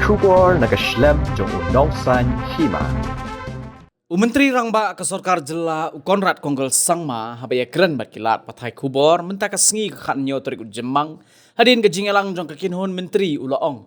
kubor nagaslem jong udongsan Hima. Menteri Rangba ke Sorkar Jylliew Konrad Konggol Sangma habaya Ïakren bat kilat pathai kubor mentaka sengi ke khatnyo torik Jemang hadin ke jingelang jong ke kinhun menteri ulaong.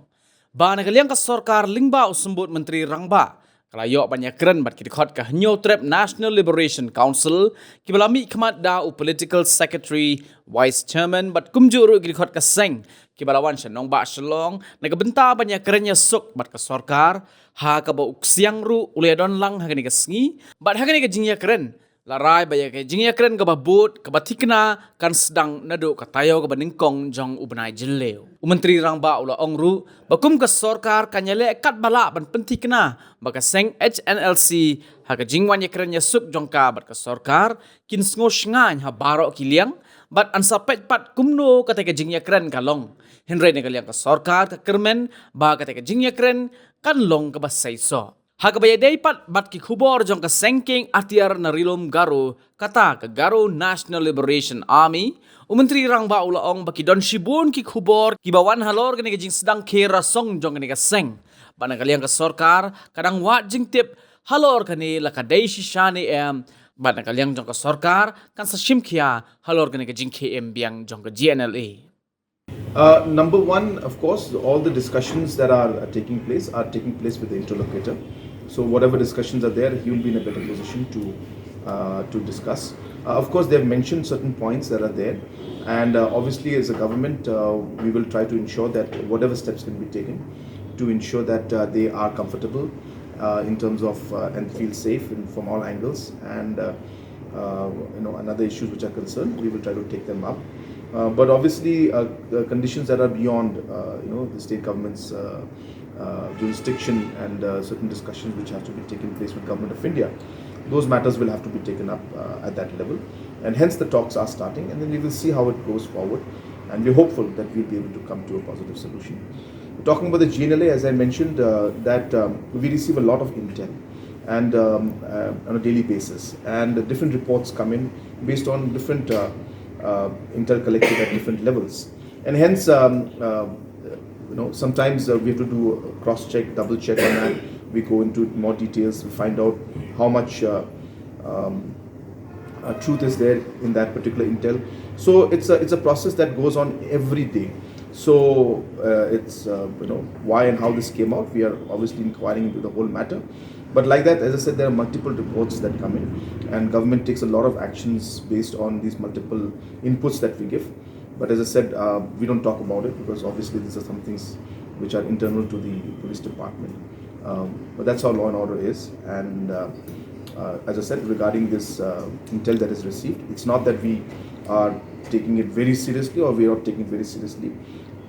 Ba nagaliang ke Sorkar lingba usembut menteri Rangba kalayok ban Ïakren bat kidikot ke hnyo trep National Liberation Council kibalami kemat da political secretary vice chairman bat kumjuru kidikot ke seng kibalawan syanong ba shalong nagabenta ban Ïakren suk bat ke Sorkar ha ka ba uksiang ru ule don lang ha ni ka sngi bat ha ni ka jing Ïakren larai ba ya ka jing Ïakren ka ba but ka ba tikna kan sedang nadu ka Taïew ka ba Nyngkong jong ubnai Jylliew menteri Rangba ula ongru bakum ka Sorkar kanyale kat bala ban pentikna ba ka seng Hnlc ha ka jingwan Ïakren suk jong ka bat ka Sorkar kin sngo shngan ha baro kiliang bat ansapet pat kumno ka ka jing Ïakren kalong Henry ni kaliang ka Sorkar ka kermen ba ka jing Ïakren kan long ka basay so. Hagabaya day pat bat ki kubor jong ka sengking atiar na rilom garo kata ka garo National Liberation Army menteri Rangba ulaong baki don shibun ki kubor ki bawan halor gani ka jing sedang kera song jong gani ka seng. Bana kaliang ka Sorkar kadang wat jing tip halor kani laka day shishani bana kaliang jong ka Sorkar kan sa shimkia halor gani ka jing KM Biang jong ka GNLA. Number one, of course, all the discussions that are taking place with the interlocutor. So whatever discussions are there, he will be in a better position to discuss. Of course, they have mentioned certain points that are there, and obviously, as a government, we will try to ensure that whatever steps can be taken to ensure that they are comfortable in terms of and feel safe from all angles, and another issues which are concerned, we will try to take them up. But obviously, conditions that are beyond, the state government's jurisdiction and certain discussions which have to be taken place with Government of India, those matters will have to be taken up at that level. And hence the talks are starting, and then we will see how it goes forward. And we're hopeful that we'll be able to come to a positive solution. Talking about the GNLA, as I mentioned, that we receive a lot of intel and on a daily basis, and different reports come in based on different intel collected at different levels, and hence sometimes we have to do a cross check, double check on that. We go into more details, we find out how much truth is there in that particular intel. So it's a process that goes on every day. So it's why and how this came out, we are obviously inquiring into the whole matter. But like that, as I said, there are multiple reports that come in, and government takes a lot of actions based on these multiple inputs that we give. But as I said, we don't talk about it because obviously these are some things which are internal to the police department. But that's how law and order is. And as I said, regarding this intel that is received, it's not that we are taking it very seriously or we are not taking it very seriously.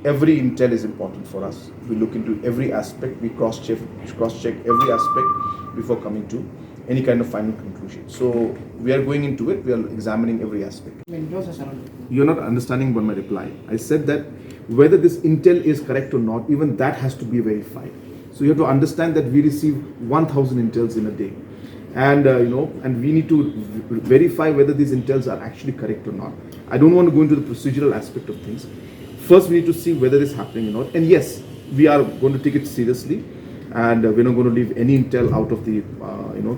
Every intel is important for us. We look into every aspect, we cross-check every aspect before coming to any kind of final conclusion. So we are going into it, we are examining every aspect. You're not understanding what my reply. I said that whether this intel is correct or not, even that has to be verified. So you have to understand that we receive 1,000 intels in a day. And and we need to verify whether these intels are actually correct or not. I don't want to go into the procedural aspect of things. First, we need to see whether it's happening or not. And yes, we are going to take it seriously, and we're not going to leave any intel out of the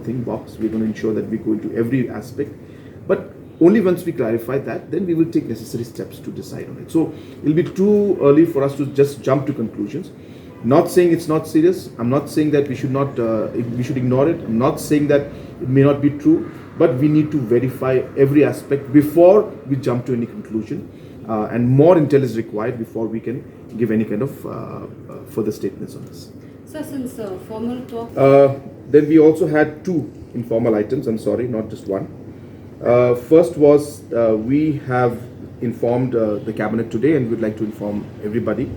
thing box. We're going to ensure that we go into every aspect. But only once we clarify that, then we will take necessary steps to decide on it. So it'll be too early for us to just jump to conclusions. Not saying it's not serious. I'm not saying that we should not we should ignore it. I'm not saying that it may not be true. But we need to verify every aspect before we jump to any conclusion. And more intel is required before we can give any kind of further statements on this. So since formal talk... then we also had two informal items, I'm sorry, not just one. First was we have informed the cabinet today, and we'd like to inform everybody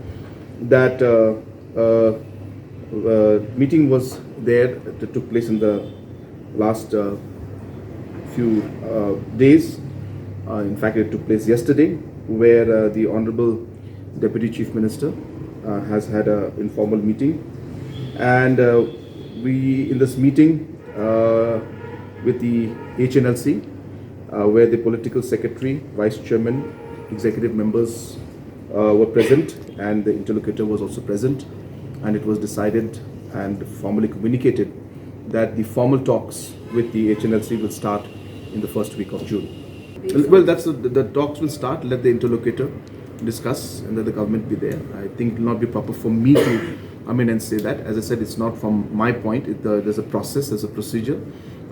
that meeting was there that took place in the last few days. In fact, it took place yesterday, where the Honorable Deputy Chief Minister has had an informal meeting, and we in this meeting with the Hnlc, where the political secretary, vice chairman, executive members were present, and the interlocutor was also present. and it was decided and formally communicated that the formal talks with the Hnlc will start in the first week of June. Well, that's the talks will start. Let the interlocutor discuss, and let the government be there. I think it will not be proper for me to come in and say that. As I said, it's not from my point. There's a process, there's a procedure.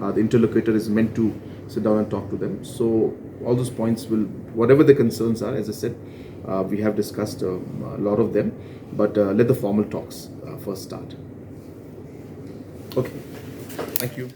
The interlocutor is meant to sit down and talk to them. So all those points will, whatever the concerns are, as I said, we have discussed a lot of them. But let the formal talks first start. Okay. Thank you.